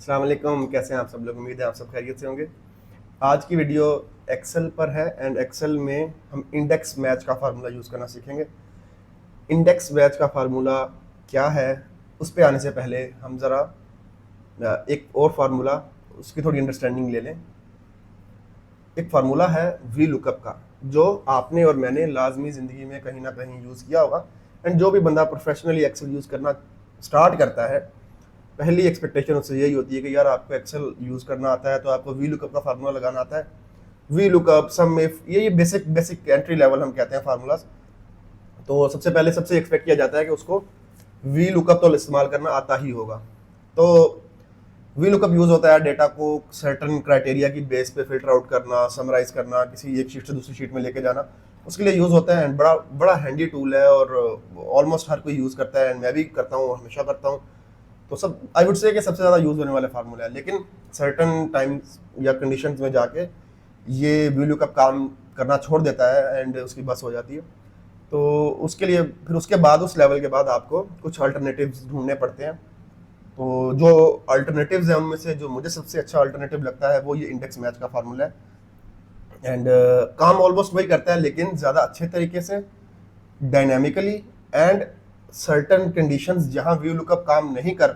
अस्सलाम वालेकुम, कैसे हैं आप सब लोग। उम्मीद है आप सब खैरियत से होंगे। आज की वीडियो एक्सेल पर है एंड एक्सेल में हम इंडेक्स मैच का फार्मूला यूज़ करना सीखेंगे। इंडेक्स मैच का फार्मूला क्या है, उस पे आने से पहले हम ज़रा एक और फार्मूला उसकी थोड़ी अंडरस्टैंडिंग ले लें। एक फार्मूला है वी लुकअप का, जो आपने और मैंने लाजमी ज़िंदगी में कहीं ना कहीं यूज़ किया होगा। एंड जो भी बंदा प्रोफेशनली एक्सेल यूज़ करना स्टार्ट करता है, पहली एक्सपेक्टेशन उससे यही होती है कि यार आपको एक्सेल यूज़ करना आता है तो आपको वी लुकअप का फार्मूला लगाना आता है। वी लुकअप, सम इफ, ये बेसिक बेसिक एंट्री लेवल हम कहते हैं फार्मूलाज। तो सबसे पहले सबसे एक्सपेक्ट किया जाता है कि उसको वी लुकअप तो इस्तेमाल करना आता ही होगा। तो वी लुकअप यूज़ होता है डेटा को सर्टन क्राइटेरिया की बेस पे फिल्टर आउट करना, समराइज करना, किसी एक शीट से दूसरी शीट में लेके जाना, उसके लिए यूज़ होता है। एंड बड़ा बड़ा हैंडी टूल है और ऑलमोस्ट हर कोई यूज़ करता है एंड मैं भी करता हूँ, हमेशा करता हूँ। तो सब आई वुड से कि सबसे ज़्यादा यूज़ होने वाले फार्मूला है। लेकिन सर्टन टाइम्स या कंडीशंस में जाके ये वी लुकअप काम करना छोड़ देता है एंड उसकी बस हो जाती है। तो उसके लिए फिर उसके बाद उस लेवल के बाद आपको कुछ अल्टरनेटिव्स ढूंढने पड़ते हैं। तो जो अल्टरनेटिव्स हैं उनमें से जो मुझे सबसे अच्छा अल्टरनेटिव लगता है वो ये इंडेक्स मैच का फार्मूला है। एंड काम ऑलमोस्ट वही करता है, लेकिन ज़्यादा अच्छे तरीके से, डायनेमिकली एंड सर्टन कंडीशंस जहां व्यू लुकअप काम नहीं कर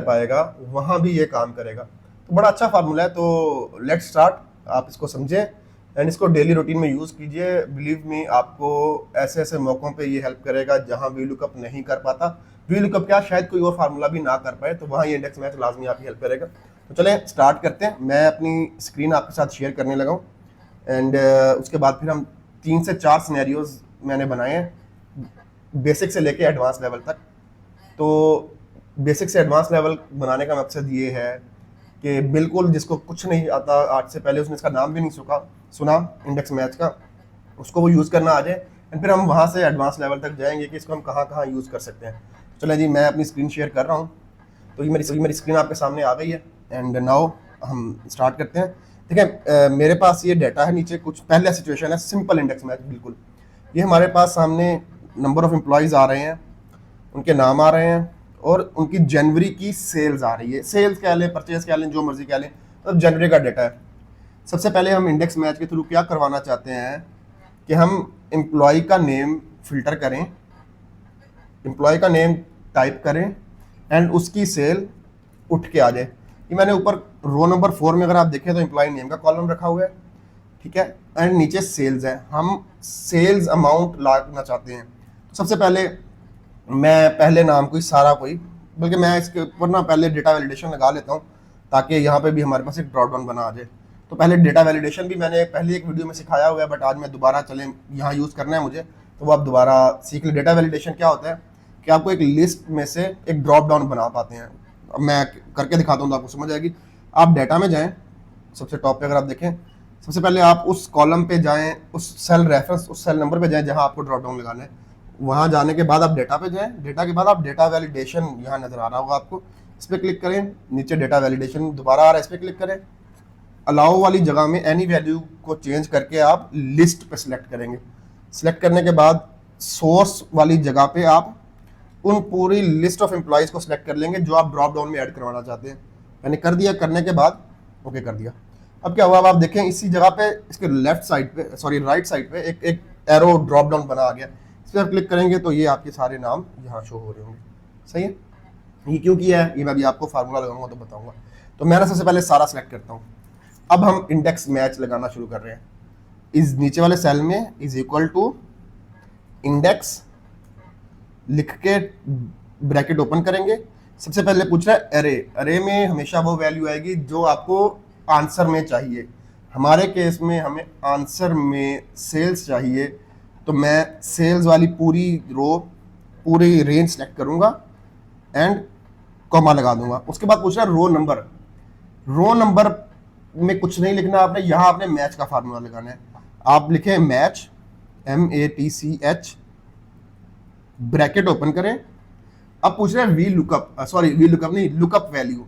पाएगा वहां भी ये काम करेगा। तो बड़ा अच्छा फार्मूला है। तो लेट्स स्टार्ट। आप इसको समझें एंड इसको डेली रूटीन में यूज़ कीजिए। बिलीव मी, आपको ऐसे ऐसे मौक़ों पे ये हेल्प करेगा जहां व्यू लुकअप नहीं कर पाता। व्यू लुकअप क्या, शायद कोई और फार्मूला भी ना कर पाए, तो वहाँ ये इंडेक्स मैच लाजमी आपकी हेल्प करेगा। तो चलें स्टार्ट करते हैं। मैं अपनी स्क्रीन आपके साथ शेयर करने लगा हूँ एंड उसके बाद फिर हम 3 से 4 सिनेरियोज मैंने बनाए हैं, बेसिक से लेके एडवांस लेवल तक। तो बेसिक से एडवांस लेवल बनाने का मकसद ये है कि बिल्कुल जिसको कुछ नहीं आता, आज से पहले उसने इसका नाम भी नहीं सुना इंडेक्स मैच का, उसको वो यूज़ करना आ जाए। एंड फिर हम वहाँ से एडवांस लेवल तक जाएंगे कि इसको हम कहाँ कहाँ यूज़ कर सकते हैं। चलें जी, मैं अपनी स्क्रीन शेयर कर रहा हूँ। तो ये मेरी स्क्रीन आपके सामने आ गई है एंड नाउ हम स्टार्ट करते हैं। देखिए, मेरे पास ये डाटा है नीचे। कुछ पहला सिचुएशन है सिंपल इंडेक्स मैच, बिल्कुल। ये हमारे पास सामने नंबर ऑफ एम्प्लॉयज़ आ रहे हैं, उनके नाम आ रहे हैं और उनकी जनवरी की सेल्स आ रही है। सेल्स कह लें, परचेज कह लें, जो मर्जी कह लें, तो जनवरी का डाटा है। सबसे पहले हम इंडेक्स मैच के थ्रू क्या करवाना चाहते हैं कि हम एम्प्लॉय का नेम फिल्टर करें, एम्प्लॉय का नेम टाइप करें एंड उसकी सेल उठ के आ जाए। ये मैंने ऊपर रो नंबर 4 में अगर आप देखें तो एम्प्लॉय नेम का कॉलम रखा हुआ है, ठीक है। एंड नीचे सेल्स है, हम सेल्स अमाउंट लाना चाहते हैं। तो सबसे पहले मैं पहले नाम कोई, बल्कि मैं इसके ऊपर ना पहले डेटा वैलिडेशन लगा लेता हूँ ताकि यहाँ पे भी हमारे पास एक ड्रॉप डाउन बना आ जाए। तो पहले डेटा वैलिडेशन भी मैंने पहले एक वीडियो में सिखाया हुआ है, बट आज मैं दोबारा चलें यहाँ यूज़ करना है मुझे, तो वो आप दोबारा सीख लें। डेटा वैलिडेशन क्या होता है कि आपको एक लिस्ट में से एक ड्रॉप डाउन बना पाते हैं। अब मैं करके दिखाता हूँ तो आपको समझ आएगी। आप डाटा में जाएँ, सबसे टॉप पे अगर आप देखें, सबसे पहले आप उस कॉलम पे जाएँ, उस सेल रेफरेंस, उस सेल नंबर पे जाएँ जहाँ आपको ड्रॉप डाउन लगाना है। वहाँ जाने के बाद आप डेटा पे जाएं। डेटा के बाद आप डेटा वैलिडेशन यहाँ नज़र आ रहा होगा आपको, इस पर क्लिक करें। नीचे डेटा वैलिडेशन दोबारा आ रहा है, इस पर क्लिक करें। अलाउ वाली जगह में एनी वैल्यू को चेंज करके आप लिस्ट पे सिलेक्ट करेंगे। सिलेक्ट करने के बाद सोर्स वाली जगह पे आप उन पूरी लिस्ट ऑफ एम्प्लॉयज़ को सिलेक्ट कर लेंगे जो आप ड्रॉप डाउन में ऐड करवाना चाहते हैं। मैंने कर दिया, करने के बाद ओके कर दिया। अब क्या हुआ, अब आप देखें इसी जगह पे, इसके लेफ्ट साइड पे, सॉरी राइट साइड पे एक एरो ड्रॉप डाउन बना आ गया। इस पर क्लिक करेंगे तो ये आपके सारे नाम यहाँ शो हो रहे होंगे। सही है। ये क्यों किया है ये मैं अभी आपको फार्मूला लगाऊंगा तो बताऊंगा। तो मैं ना सबसे पहले सारा सेलेक्ट करता हूँ। अब हम इंडेक्स मैच लगाना शुरू कर रहे हैं। इस नीचे वाले सेल में इज इक्वल टू इंडेक्स लिख के ब्रैकेट ओपन करेंगे। सबसे पहले पूछ रहा है अरे। अरे में हमेशा वो वैल्यू आएगी जो आपको आंसर में चाहिए। हमारे केस में हमें आंसर में सेल्स चाहिए, तो मैं सेल्स वाली पूरी रो, पूरी रेंज सेलेक्ट करूंगा एंड कॉमा लगा दूंगा। उसके बाद पूछ रहा है रो नंबर। रो नंबर में कुछ नहीं लिखना आपने, यहाँ आपने मैच का फार्मूला लगाना है। आप लिखें मैच, MATCH, ब्रैकेट ओपन करें। अब पूछ रहे हैं V lookup, sorry V lookup नहीं, लुकअप वैल्यू।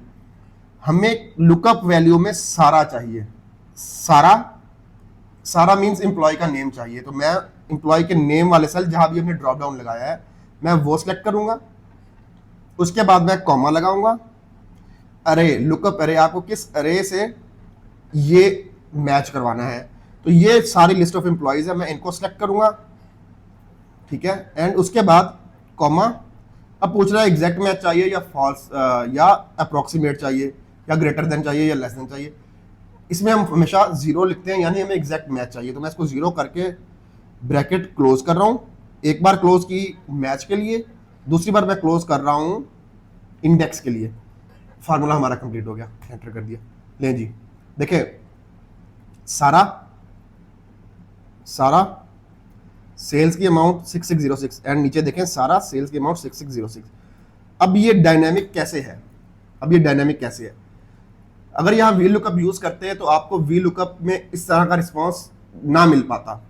हमें लुकअप वैल्यू में सारा चाहिए। सारा मीन्स एम्प्लॉय का नेम चाहिए। तो मैं एम्प्लॉय के नेम वाले सेल जहां भी हमने ड्रॉप डाउन लगाया है मैं वो सिलेक्ट करूंगा। उसके बाद मैं कॉमा लगाऊंगा अरे, लुकअप अरे, आपको किस अरे से ये मैच करवाना है। तो ये सारी लिस्ट ऑफ एम्प्लॉयज है, मैं इनको सेलेक्ट करूंगा, ठीक है। एंड उसके बाद कॉमा, अब पूछ रहा है एग्जैक्ट मैच चाहिए या फॉल्स या अप्रोक्सीमेट चाहिए या ग्रेटर देन चाहिए या लेस देन चाहिए। इसमें हम हमेशा जीरो लिखते हैं, यानी हमें एग्जैक्ट मैच चाहिए। तो मैं इसको जीरो करके ब्रैकेट क्लोज कर रहा हूँ। एक बार क्लोज की मैच के लिए, दूसरी बार मैं क्लोज कर रहा हूँ इंडेक्स के लिए। फार्मूला हमारा कंप्लीट हो गया, एंटर कर दिया। लें जी, देखिए सारा सारा सेल्स की अमाउंट 6606 एंड नीचे देखें सारा सेल्स की अमाउंट 6606। अब ये डायनेमिक कैसे है, अब ये डायनेमिक कैसे है? अगर यहाँ वी लुकअप यूज करते हैं तो आपको वी लुकअप में इस तरह का रिस्पॉन्स ना मिल पाता,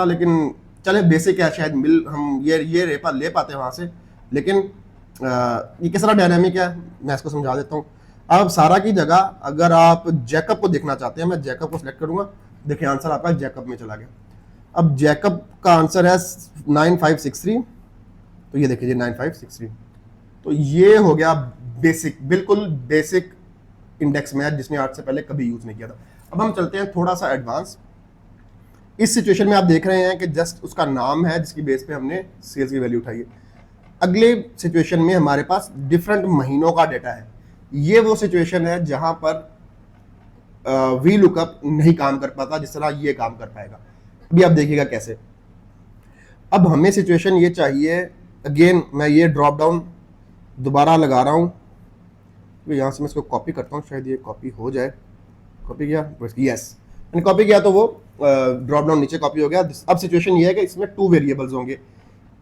लेकिन चले बेसिक है, शायद हम ये ले पाते हैं वहां से। लेकिन ये किस तरह डायनेमिक है मैं इसको समझा देता हूँ। अब सारा की जगह अगर आप जैकब को देखना चाहते हैं, मैं जैकब को सिलेक्ट करूंगा। देखिए आंसर आपका जैकब में चला गया। अब जैकब का आंसर है 9563, तो ये देखिए 9563। तो ये हो गया बेसिक, बिल्कुल बेसिक इंडेक्स मैच, जिसने आज से पहले कभी यूज नहीं किया था। अब हम चलते हैं थोड़ा सा एडवांस। इस सिचुएशन में आप देख रहे हैं कि जस्ट उसका नाम है जिसकी बेस पे हमने सेल्स की वैल्यू उठाई है। अगले सिचुएशन में हमारे पास डिफरेंट महीनों का डेटा है। ये वो सिचुएशन है जहां पर वी लुकअप नहीं काम कर पाता जिस तरह ये काम कर पाएगा। अभी आप देखिएगा कैसे। अब हमें सिचुएशन ये चाहिए, अगेन मैं ये ड्रॉप डाउन दोबारा लगा रहा हूं, तो यहां से मैं इसको कॉपी करता हूं, शायद ये कॉपी हो जाए। कॉपी किया, यस मैंने कॉपी किया तो वो ड्रॉप डाउन नीचे कॉपी हो गया। अब सिचुएशन ये है कि इसमें 2 वेरिएबल्स होंगे,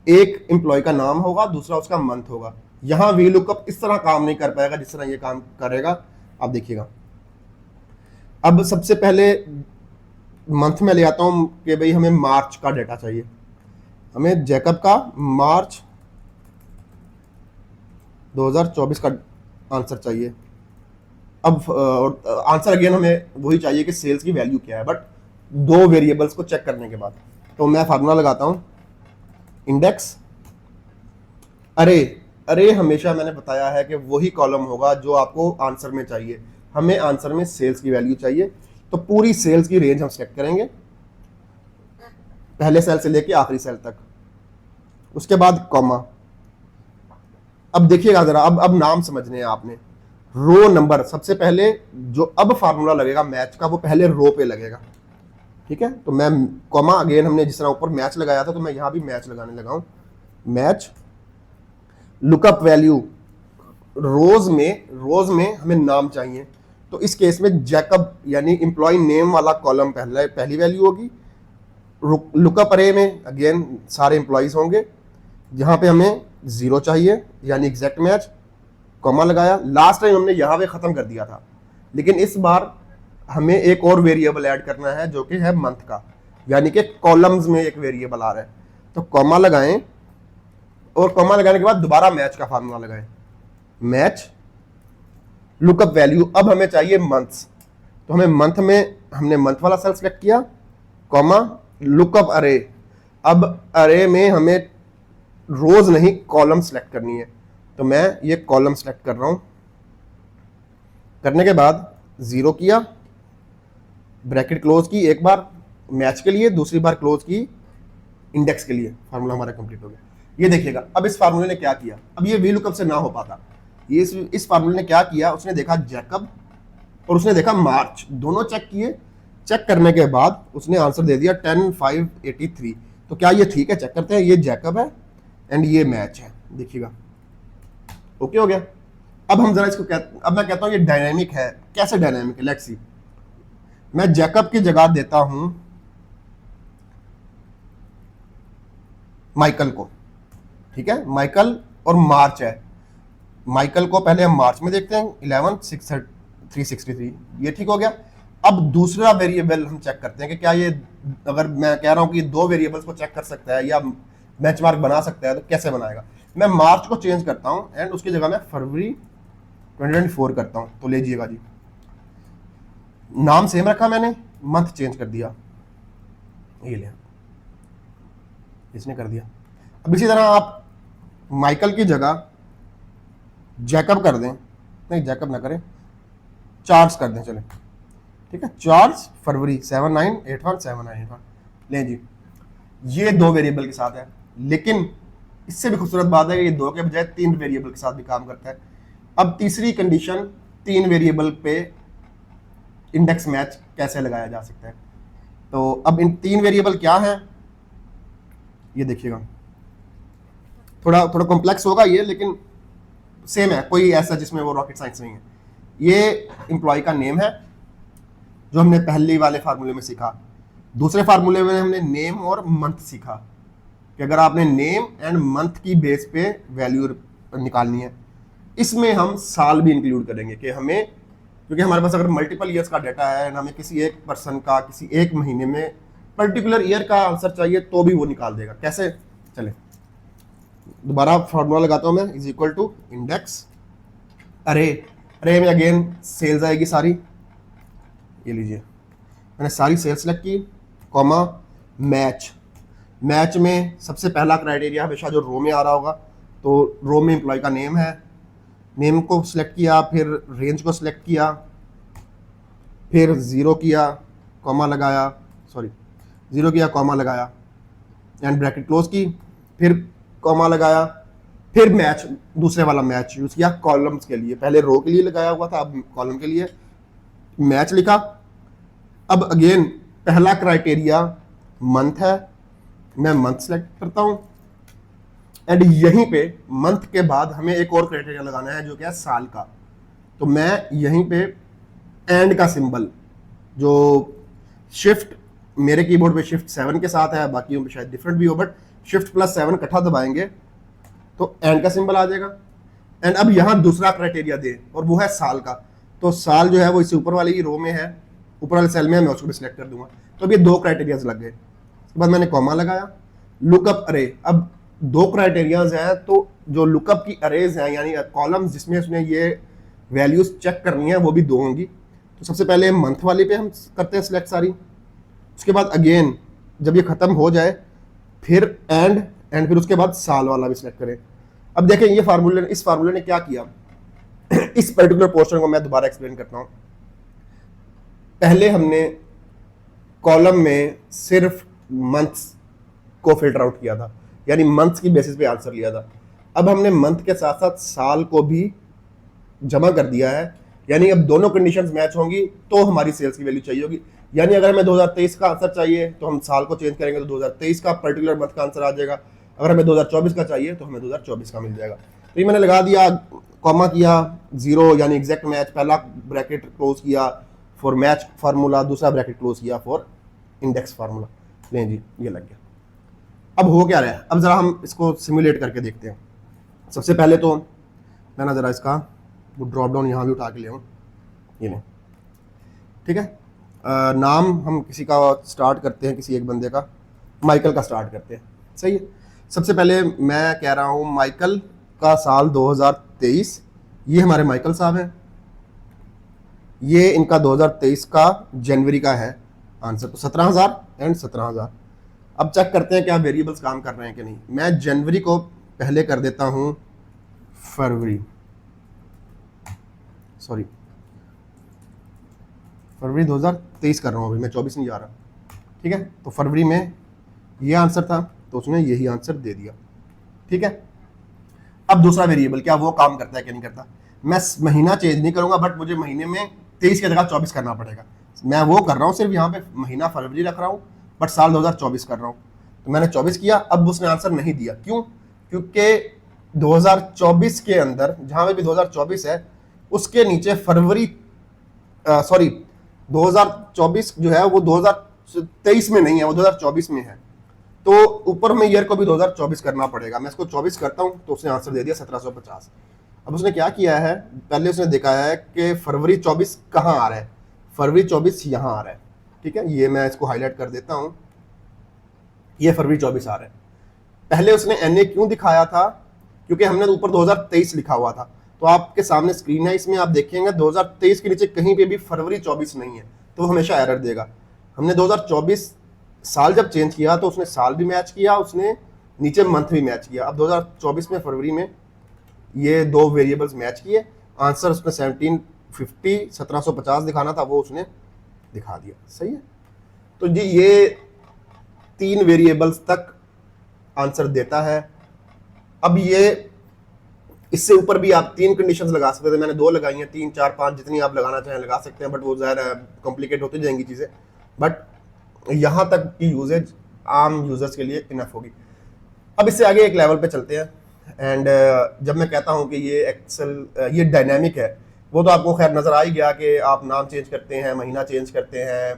एक एम्प्लॉय का नाम होगा, दूसरा उसका मंथ होगा। यहां वी लुकअप इस तरह काम नहीं कर पाएगा जिस तरह ये काम करेगा, आप देखिएगा। अब सबसे पहले मंथ में ले आता हूं कि भाई हमें मार्च का डेटा चाहिए, हमें जैकब का मार्च 2024 का आंसर चाहिए। अब आंसर अगेन हमें वही चाहिए कि सेल्स की वैल्यू क्या है, बट 2 वेरिएबल्स को चेक करने के बाद। तो मैं फार्मूला लगाता हूं, इंडेक्स अरे हमेशा मैंने बताया है कि वही कॉलम होगा जो आपको आंसर में चाहिए। हमें आंसर में सेल्स की वैल्यू चाहिए, तो पूरी सेल्स की रेंज हम सेलेक्ट करेंगे, पहले सेल से लेके आखिरी सेल तक। उसके बाद कॉमा। अब देखिएगा जरा, अब नाम समझने हैं आपने। रो नंबर सबसे पहले जो अब फार्मूला लगेगा मैच का, वो पहले रो पे लगेगा, ठीक है। तो मैं कॉमा, अगेन हमने जिस तरह ऊपर मैच लगाया था तो मैं यहां भी मैच लगाने लगा हूं। मैच लुकअप वैल्यू, रोज में हमें नाम चाहिए, तो इस केस में जैकब यानी एम्प्लॉय नेम वाला कॉलम पहली वैल्यू होगी। लुकअप अरे में अगेन सारे एम्प्लॉयज होंगे, जहां पे हमें 0 चाहिए यानी एग्जैक्ट मैच, कॉमा लगाया। लास्ट टाइम हमने यहां पे खत्म कर दिया था, लेकिन इस बार हमें एक और वेरिएबल ऐड करना है जो कि है मंथ का, यानी कि कॉलम्स में एक वेरिएबल आ रहा है। तो कॉमा लगाएं, और कॉमा लगाने के बाद दोबारा मैच का फार्मूला लगाएं, मैच लुकअप वैल्यू। अब हमें चाहिए मंथ्स, तो हमें मंथ में हमने मंथ वाला सेल सेलेक्ट किया, कॉमा लुकअप अरे। अब अरे में हमें रोज नहीं कॉलम सेलेक्ट करनी है, तो मैं ये कॉलम सेलेक्ट कर रहा हूं। करने के बाद 0 किया, ब्रैकेट क्लोज की एक बार मैच के लिए, दूसरी बार क्लोज की इंडेक्स के लिए। फार्मूला हमारा कंप्लीट हो गया। ये देखिएगा अब इस फार्मूले ने क्या किया, अब ये वी लुकअप से ना हो पाता। ये इस फार्मूले ने क्या किया, उसने देखा जैकब और उसने देखा मार्च, दोनों चेक किए। चेक करने के बाद उसने आंसर दे दिया 10583। तो क्या ये ठीक है? चेक करते हैं। ये जैकब है एंड ये मैच है, देखिएगा ओके हो गया। अब हम जरा इसको अब मैं कहता हूं ये डायनेमिक है। कैसे डायनेमिक है, लेट्स सी। मैं जैकब की जगह देता हूं माइकल को, ठीक है। माइकल और मार्च है, माइकल को पहले हम मार्च में देखते हैं 11,363, ये ठीक हो गया। अब दूसरा वेरिएबल हम चेक करते हैं कि क्या ये, अगर मैं कह रहा हूं कि 2 वेरिएबल्स को चेक कर सकता है या बेंचमार्क बना सकता है, तो कैसे बनाएगा। मैं मार्च को चेंज करता हूं एंड उसकी जगह मैं फरवरी 2024 करता हूं। तो लीजिएगा जी, नाम सेम रखा मैंने, मंथ चेंज कर दिया, ये ले इसने कर दिया। अब इसी तरह आप माइकल की जगह जैकब कर दें नहीं जैकअप ना करें, चार्ज कर दें चले, ठीक है। चार्ज फरवरी 79817981 लें जी। ये 2 वेरिएबल के साथ है, लेकिन इससे भी खूबसूरत बात है कि ये 2 के बजाय 3 वेरिएबल के साथ भी काम करता है। अब तीसरी कंडीशन, 3 वेरिएबल पे इंडेक्स मैच कैसे लगाया जा सकता है। तो अब इन 3 वेरिएबल क्या है ये देखिएगा, थोड़ा कॉम्प्लेक्स होगा ये, लेकिन सेम है, कोई ऐसा जिसमें वो रॉकेट साइंस नहीं है। ये एम्प्लॉय का नेम है जो हमने पहले वाले फार्मूले में सीखा। दूसरे फार्मूले में हमने नेम और मंथ सीखा कि अगर आपने नेम एंड मंथ की बेस पे वैल्यू निकालनी है, इसमें हम साल भी इंक्लूड करेंगे कि हमें, क्योंकि हमारे पास अगर मल्टीपल ईयर्स का डाटा है एंड हमें किसी एक पर्सन का किसी एक महीने में पर्टिकुलर ईयर का आंसर चाहिए तो भी वो निकाल देगा। कैसे, चले दोबारा फार्मूला लगाता हूं मैं, इज इक्वल टू इंडेक्स अरे, अरे में अगेन सेल्स आएगी सारी, ये लीजिए मैंने सारी सेल्स सेलेक्ट की, कॉमा मैच। मैच में सबसे पहला क्राइटेरिया हमेशा जो रो में आ रहा होगा, तो रो में एम्प्लॉय का नेम है, नेम को सिलेक्ट किया, फिर रेंज को सिलेक्ट किया, फिर 0 किया, कॉमा लगाया, सॉरी 0 किया, कॉमा लगाया एंड ब्रैकेट क्लोज की, फिर कॉमा लगाया, फिर मैच, दूसरे वाला मैच यूज किया कॉलम्स के लिए, पहले रो के लिए लगाया हुआ था, अब कॉलम के लिए मैच लिखा। अब अगेन पहला क्राइटेरिया मंथ है, मैं मंथ सेलेक्ट करता हूं एंड यहीं पे मंथ के बाद हमें एक और क्राइटेरिया लगाना है जो क्या है साल का। तो मैं यहीं पे एंड का सिंबल, जो शिफ्ट मेरे कीबोर्ड पे शिफ्ट 7 के साथ है, बाकियों पे शायद डिफरेंट भी हो, बट शिफ्ट +7 इकट्ठा दबाएंगे तो एंड का सिंबल आ जाएगा। एंड अब यहां दूसरा क्राइटेरिया दे और वो है साल का। तो साल जो है वो इससे ऊपर वाली ही रो में है, ऊपर वाले सेल में है, मैं उसको भी सिलेक्ट कर दूंगा। तो अब ये 2 क्राइटेरियाज लग गए। उसके बाद मैंने कॉमा लगाया, लुकअप अरे, अब 2 क्राइटेरियाज हैं, तो जो लुकअप की अरेज हैं यानी कॉलम्स जिसमें उसने ये वैल्यूज चेक करनी है वो भी 2 होंगी। तो सबसे पहले मंथ वाले पे हम करते हैं सिलेक्ट सारी, उसके बाद अगेन जब ये खत्म हो जाए फिर एंड फिर उसके बाद साल वाला भी सिलेक्ट करें। अब देखें ये फार्मूले, इस फार्मूले ने क्या किया इस पर्टिकुलर पोर्शन को मैं दोबारा एक्सप्लेन करता हूं। पहले हमने कॉलम में सिर्फ मंथ्स को फिल्टर आउट किया था, यानी मंथ्स की बेसिस पे आंसर लिया था। अब हमने मंथ के साथ साथ साल को भी जमा कर दिया है, यानी अब दोनों कंडीशंस मैच होंगी तो हमारी सेल्स की वैल्यू चाहिए होगी। यानी अगर हमें 2023 का आंसर चाहिए तो हम साल को चेंज करेंगे तो 2023 का पर्टिकुलर मंथ का आंसर आ जाएगा। अगर हमें 2024 का चाहिए तो हमें 2024 का मिल जाएगा। तो ये मैंने लगा दिया, कॉमा किया, 0 यानी एग्जैक्ट मैच, पहला ब्रैकेट क्लोज किया फॉर मैच फार्मूला, दूसरा ब्रैकेट क्लोज किया फॉर इंडेक्स फार्मूला। लें जी, ये लग गया। अब हो क्या रहा है, अब जरा हम इसको सिमुलेट करके देखते हैं। सबसे पहले तो मैं ना जरा इसका वो ड्रॉप डाउन यहाँ भी उठा के ले आऊँ, ये नहीं, ठीक है। नाम हम किसी का स्टार्ट करते हैं, किसी एक बंदे का, माइकल का स्टार्ट करते हैं, सही है। सबसे पहले मैं कह रहा हूँ माइकल का साल 2023, ये हमारे माइकल साहब हैं, ये इनका 2023 का जनवरी का है आंसर, तो 17,000 एंड 17,000। अब चेक करते हैं क्या वेरिएबल्स काम कर रहे हैं कि नहीं। मैं जनवरी को पहले कर देता हूँ फरवरी 2023 कर रहा हूँ, अभी मैं 24 नहीं जा रहा, ठीक है। तो फरवरी में ये आंसर था तो उसने यही आंसर दे दिया, ठीक है। अब दूसरा वेरिएबल क्या वो काम करता है कि नहीं करता, मैं महीना चेंज नहीं करूंगा, बट मुझे महीने में 23 की जगह 24 करना पड़ेगा। मैं वो कर रहा हूँ, सिर्फ यहाँ पे महीना फरवरी रख रहा हूँ बट साल 2024 कर रहा हूँ। तो मैंने 24 किया, अब उसने आंसर नहीं दिया, क्यों? क्योंकि 2024 के अंदर जहां पे भी 2024 है उसके नीचे फरवरी 2024 जो है वो 2023 में नहीं है, वो 2024 में है। तो ऊपर में ईयर को भी 2024 करना पड़ेगा। मैं इसको 24 करता हूं तो उसने आंसर दे दिया 1750। अब उसने क्या किया है, पहले उसने देखा है कि फरवरी 24 कहाँ आ रहा है, फरवरी 24 यहाँ आ रहा है, ठीक है। ये मैं इसको हाईलाइट कर देता हूं, ये फरवरी 24 आ रहा है। पहले उसने एनए क्यों दिखाया था, क्योंकि हमने ऊपर 2023 लिखा हुआ था। तो आपके सामने स्क्रीन है, इसमें आप देखेंगे 2023 के नीचे कहीं पे भी फरवरी 24 नहीं है, तो वो हमेशा एरर देगा। हमने 2024 साल जब चेंज किया तो उसने साल भी मैच किया, उसने नीचे मंथ भी मैच किया। अब 2024 में फरवरी में ये 2 वेरिएबल्स मैच किए आंसर उसने 1750 दिखाना था, वो उसने दिखा दिया। सही है। तो जी ये 3 वेरिएबल्स तक आंसर देता है। अब ये इससे ऊपर भी आप 3 कंडीशंस लगा सकते थे, मैंने 2 लगाई हैं, 3 4 5 जितनी आप लगाना चाहें लगा सकते हैं, बट वो ज़्यादा कॉम्प्लिकेट होती जाएंगी चीज़ें। बट यहाँ तक की यूजेज आम यूजर्स के लिए इनफ होगी। अब इससे आगे एक लेवल पे चलते हैं। एंड जब मैं कहता हूँ कि ये एक्सेल ये डायनेमिक है, वो तो आपको खैर नज़र आ ही गया कि आप नाम चेंज करते हैं, महीना चेंज करते हैं,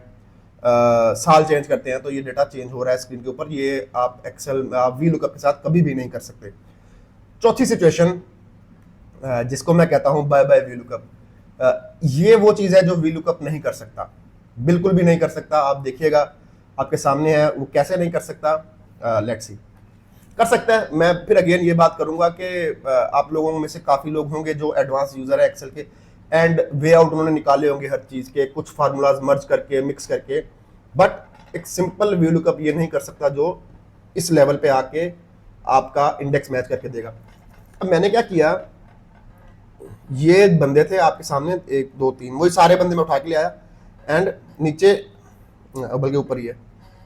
साल चेंज करते हैं, तो ये डेटा चेंज हो रहा है स्क्रीन के ऊपर। ये आप एक्सेल आप वी लुकअप के साथ कभी भी नहीं कर सकते। चौथी सिचुएशन जिसको मैं कहता हूँ बाय बाय वी लुकअप, ये वो चीज़ है जो वी लुकअप नहीं कर सकता, बिल्कुल भी नहीं कर सकता। आप देखिएगा आपके सामने है, वो कैसे नहीं कर सकता। लेट्स सी, कर सकता है। मैं फिर अगेन ये बात करूंगा कि आप लोगों में से काफ़ी लोग होंगे जो एडवांस यूज़र है एक्सेल के, एंड वे आउट उन्होंने निकाले होंगे हर चीज़ के, कुछ फार्मूलाज मर्ज करके मिक्स करके, बट एक सिंपल वी लुकअप ये नहीं कर सकता जो इस लेवल पे आके आपका इंडेक्स मैच करके देगा। अब मैंने क्या किया, ये बंदे थे आपके सामने 1 2 3, वही सारे बंदे मैं उठा के ले आया, एंड नीचे बल्कि ऊपर ही है,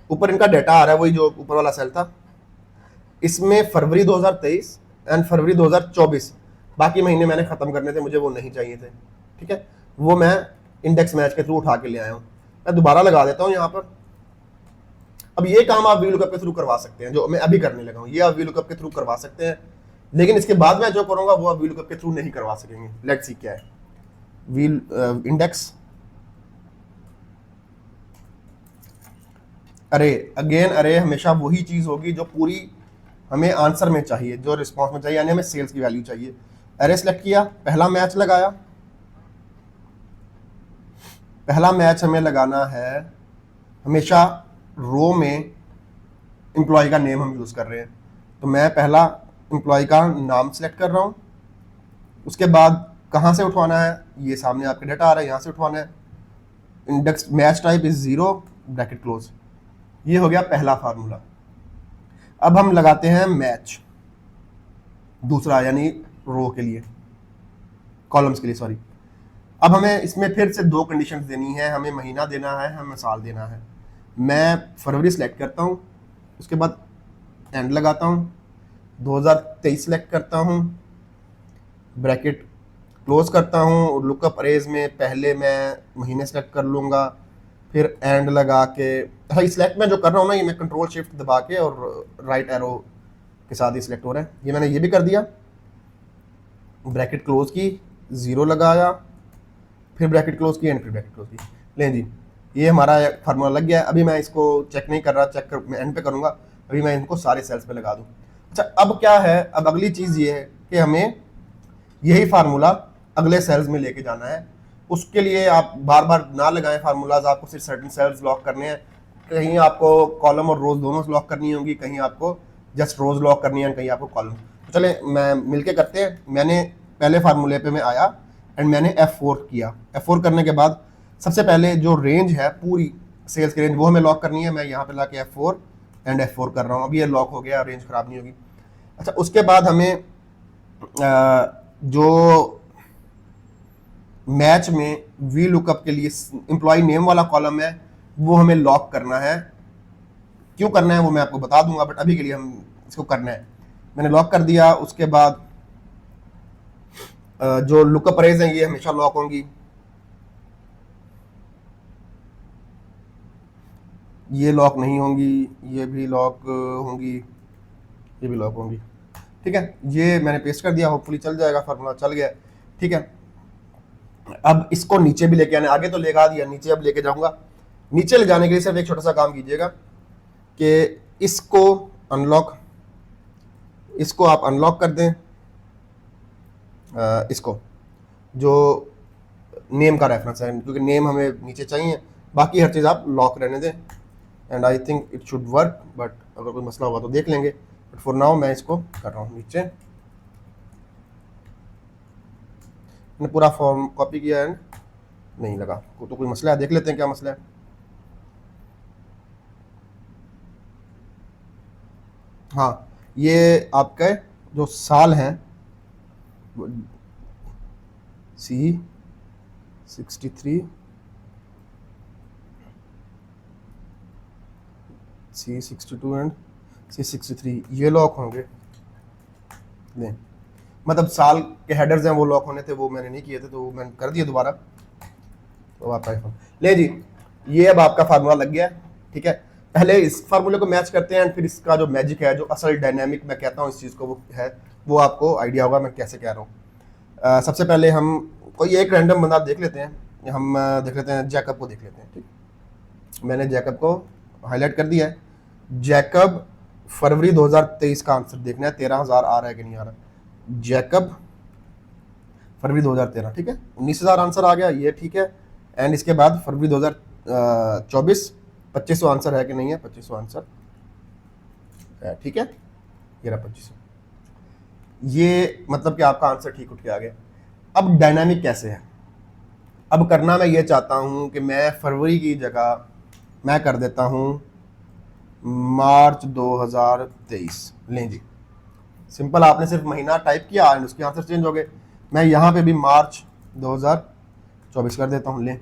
ऊपर इनका डाटा आ रहा है, वही जो ऊपर वाला सेल था। इसमें फरवरी 2023 एंड फरवरी 2024 बाकी महीने मैंने खत्म करने थे, मुझे वो नहीं चाहिए थे। ठीक है, वो मैं इंडेक्स मैच के थ्रू उठा के ले आया हूँ। मैं दोबारा लगा देता हूँ यहाँ पर। अब ये काम आप वी लुकअप के थ्रू करवा सकते हैं, जो मैं अभी करने लगा हूँ, ये आप वी लुकअप के थ्रू करवा सकते हैं, लेकिन इसके बाद मैं जो करूंगा वो आप वी लुकअप के थ्रू नहीं करवा सकेंगे। लेट्स सी क्या है वी इंडेक्स अरे। अगेन अरे हमेशा वही चीज होगी जो पूरी हमें आंसर में चाहिए, जो रिस्पॉन्स में चाहिए, यानी हमें सेल्स की वैल्यू चाहिए। अरे सेलेक्ट किया, पहला मैच लगाया, पहला मैच हमें लगाना है हमेशा रो में एम्प्लॉय का नेम हम यूज कर रहे हैं, तो मैं पहला एम्प्लॉय का नाम सेलेक्ट कर रहा हूं। उसके बाद कहां से उठवाना है, ये सामने आपके डाटा आ रहा है, यहां से उठवाना है। Index match type is 0 bracket close. ये हो गया पहला फार्मूला। अब हम लगाते हैं मैच दूसरा, यानी रो के लिए, कॉलम्स के लिए सॉरी। अब हमें इसमें फिर से 2 कंडीशंस देनी है, हमें महीना देना है, हमें साल देना है। मैं फरवरी सेलेक्ट करता हूं, उसके बाद एंड लगाता हूं, 2023 सेलेक्ट करता हूं, ब्रैकेट क्लोज करता हूं। लुकअप अरेज में पहले मैं महीने सेलेक्ट कर लूंगा, फिर एंड लगा के, हाँ सिलेक्ट में जो कर रहा हूँ ना, ये मैं कंट्रोल शिफ्ट दबा के और राइट एरो के साथ ही सिलेक्ट हो रहा है। ये मैंने ये भी कर दिया, ब्रैकेट क्लोज की, 0 लगाया, फिर ब्रैकेट क्लोज की एंड फिर ब्रैकेट क्लोज की। लें जी, ये हमारा फार्मूला लग गया है। अभी मैं इसको चेक नहीं कर रहा, चेक कर मैं एंड पे करूँगा। अभी मैं इनको सारे सेल्स पे लगा दूँ। अच्छा, अब क्या है, अब अगली चीज़ ये है कि हमें यही फार्मूला अगले सेल्स में लेके जाना है। उसके लिए आप बार बार ना लगाएं फार्मूलाज, आपको सिर्फ सर्टेन सेल्स लॉक करने हैं। कहीं आपको कॉलम और रोज दोनों लॉक करनी होगी, कहीं आपको जस्ट रोज लॉक करनी है, कहीं आपको कॉलम। तो चले मैं मिलके करते हैं। मैंने पहले फार्मूले पे मैं आया एंड मैंने F4 किया। F4 करने के बाद सबसे पहले जो रेंज है पूरी सेल्स की रेंज वो हमें लॉक करनी है। मैं यहाँ पे ला के F4 एंड F4 कर रहा हूँ। अभी ये लॉक हो गया, रेंज खराब नहीं होगी। अच्छा, उसके बाद हमें जो मैच में वी लुकअप के लिए एम्प्लॉय नेम वाला कॉलम है वो हमें लॉक करना है। क्यों करना है वो मैं आपको बता दूंगा, बट अभी के लिए हम इसको करना है। मैंने लॉक कर दिया। उसके बाद जो लुकअप अरेज हैं ये हमेशा लॉक होंगी, ये लॉक नहीं होंगी, ये भी लॉक होंगी, ये भी लॉक होंगी। ठीक है, ये मैंने पेस्ट कर दिया, होपफुली चल जाएगा, फार्मूला चल गया। ठीक है, अब इसको नीचे भी लेके आने, आगे तो लेगा दिया, नीचे अब लेके जाऊंगा। नीचे ले जाने के लिए सिर्फ एक छोटा सा काम कीजिएगा कि इसको अनलॉक, इसको आप अनलॉक कर दें, इसको जो नेम का रेफरेंस है, क्योंकि नेम हमें नीचे चाहिए, बाकी हर चीज़ आप लॉक रहने दें। And I think it should work, but अगर कोई मसला होगा तो देख लेंगे। बट फॉर नाउ मैं इसको कर रहा हूँ नीचे। मैंने पूरा फॉर्म कॉपी किया एंड नहीं लगा, तो कोई मसला है, देख लेते हैं क्या मसला है। हाँ, ये आपके जो साल हैं C63 C62 एंड C63 ये लॉक होंगे। ले मतलब साल के हेडर्स हैं वो लॉक होने थे, वो मैंने नहीं किए थे तो मैंने कर दिए दोबारा, तो आपका आईफोन ले जी। ये अब आपका फार्मूला लग गया है, ठीक है। पहले इस फार्मूले को मैच करते हैं, फिर इसका जो मैजिक है, जो असल डायनामिक मैं कहता हूँ इस चीज़ को, वो है, वो आपको आइडिया होगा मैं कैसे कह रहा हूँ। सबसे पहले हम कोई एक रैंडम बंदा देख लेते हैं, हम देख लेते हैं जैकब को देख लेते हैं, ठीक। मैंने जैकब को हाईलाइट कर दिया है। जैकब फरवरी 2023 का आंसर देखना है, 13,000 आ रहा है कि नहीं आ रहा। जैकब फरवरी 2013, ठीक है, 19,000 आंसर आ गया, ये ठीक है। एंड इसके बाद फरवरी 2024 2500 आंसर है कि नहीं है, 2500 आंसर है, ठीक है, ये रहा 2500। ये मतलब कि आपका आंसर ठीक उठ के आ गया। अब डायनामिक कैसे है, अब करना मैं ये चाहता हूं कि मैं फरवरी की जगह मैं कर देता हूं मार्च 2023। लें जी, सिंपल, आपने सिर्फ महीना टाइप किया एंड उसके आंसर चेंज हो गए। मैं यहाँ पे भी मार्च 2024 कर देता हूँ, लें,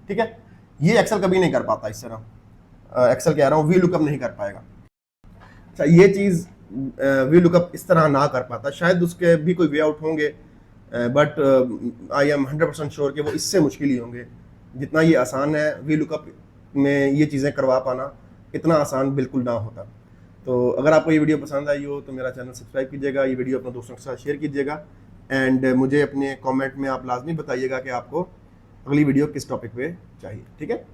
ठीक है। ये एक्सेल कभी नहीं कर पाता इस तरह, एक्सेल कह रहा हूँ, वी लुकअप नहीं कर पाएगा। अच्छा, ये चीज़ वी लुकअप इस तरह ना कर पाता, शायद उसके भी कोई वे आउट होंगे, बट आई एम 100% श्योर कि वो इससे मुश्किल ही होंगे। जितना ये आसान है वी लुकअप में ये चीज़ें करवा पाना, इतना आसान बिल्कुल ना होता। तो अगर आपको ये वीडियो पसंद आई हो तो मेरा चैनल सब्सक्राइब कीजिएगा, ये वीडियो अपने दोस्तों के साथ शेयर कीजिएगा, एंड मुझे अपने कमेंट में आप लाजमी बताइएगा कि आपको अगली वीडियो किस टॉपिक पे चाहिए, ठीक है।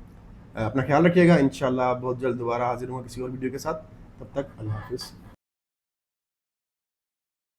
अपना ख्याल रखिएगा, इंशाल्लाह बहुत जल्द दोबारा हाजिर हूँ किसी और वीडियो के साथ। तब तक अल्लाह हाफिज़।